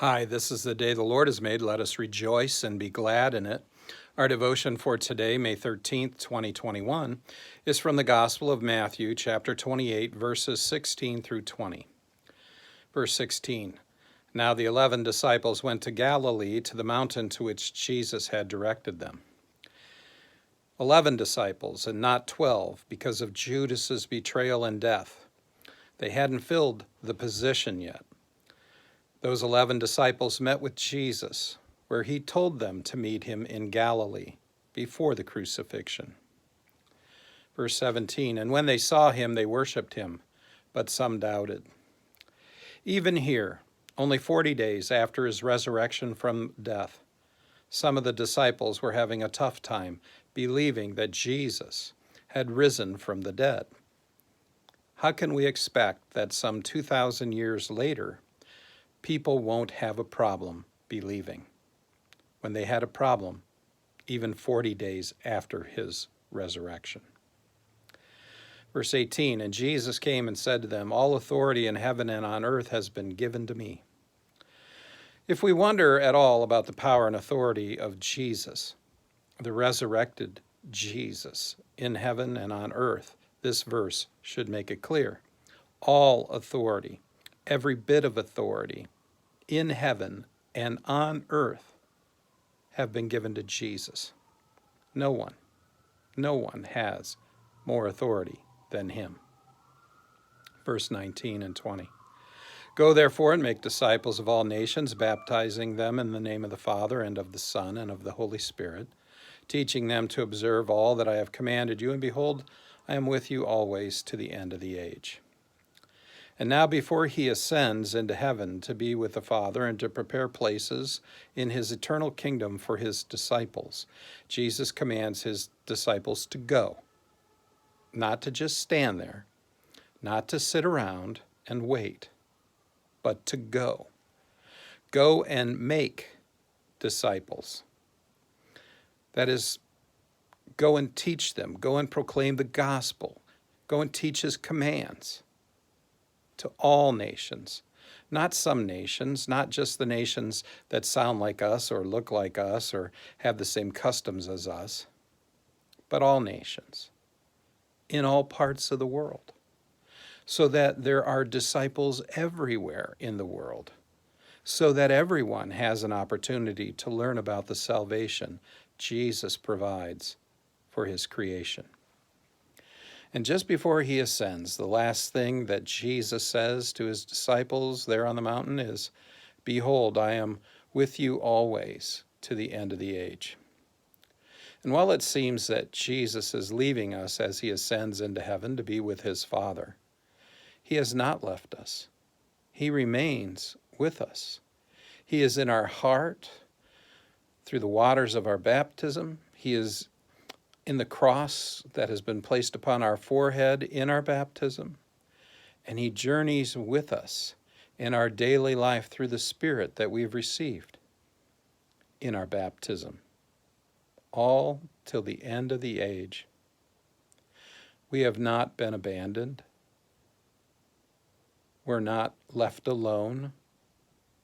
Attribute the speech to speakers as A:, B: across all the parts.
A: Hi, this is the day the Lord has made. Let us rejoice and be glad in it. Our devotion for today, May 13th, 2021, is from the Gospel of Matthew, chapter 28, verses 16 through 20. Verse 16, Now the 11 disciples went to Galilee, to the mountain to which Jesus had directed them. 11 disciples and not 12, because of Judas's betrayal and death. They hadn't filled the position yet. Those 11 disciples met with Jesus, where he told them to meet him in Galilee before the crucifixion. Verse 17, And when they saw him, they worshipped him, but some doubted. Even here, only 40 days after his resurrection from death, some of the disciples were having a tough time believing that Jesus had risen from the dead. How can we expect that some 2,000 years later, people won't have a problem believing when they had a problem even 40 days after his resurrection? Verse 18, And Jesus came and said to them, All authority in heaven and on earth has been given to me. If we wonder at all about the power and authority of Jesus, the resurrected Jesus in heaven and on earth, this verse should make it clear. All authority, every bit of authority in heaven and on earth have been given to Jesus. No one has more authority than him. Verse 19 and 20. Go therefore and make disciples of all nations, baptizing them in the name of the Father and of the Son and of the Holy Spirit, teaching them to observe all that I have commanded you, and behold, I am with you always to the end of the age. And now before he ascends into heaven to be with the Father and to prepare places in his eternal kingdom for his disciples, Jesus commands his disciples to go, not to just stand there, not to sit around and wait, but to go. Go and make disciples. That is, go and teach them, go and proclaim the gospel, go and teach his commands to all nations, not some nations, not just the nations that sound like us or look like us or have the same customs as us, but all nations in all parts of the world, so that there are disciples everywhere in the world, so that everyone has an opportunity to learn about the salvation Jesus provides for his creation. And just before he ascends, the last thing that Jesus says to his disciples there on the mountain is, Behold, I am with you always to the end of the age. And while it seems that Jesus is leaving us as he ascends into heaven to be with his Father, he has not left us. He remains with us. He is in our heart through the waters of our baptism. He is in the cross that has been placed upon our forehead in our baptism. And he journeys with us in our daily life through the Spirit that we've received in our baptism, all till the end of the age. We have not been abandoned. We're not left alone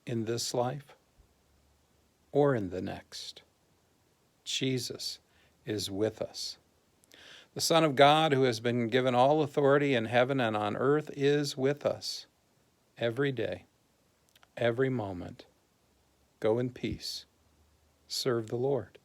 A: in this life or in the next. Jesus is with us. The Son of God, who has been given all authority in heaven and on earth, is with us every day, every moment. Go in peace. Serve the Lord.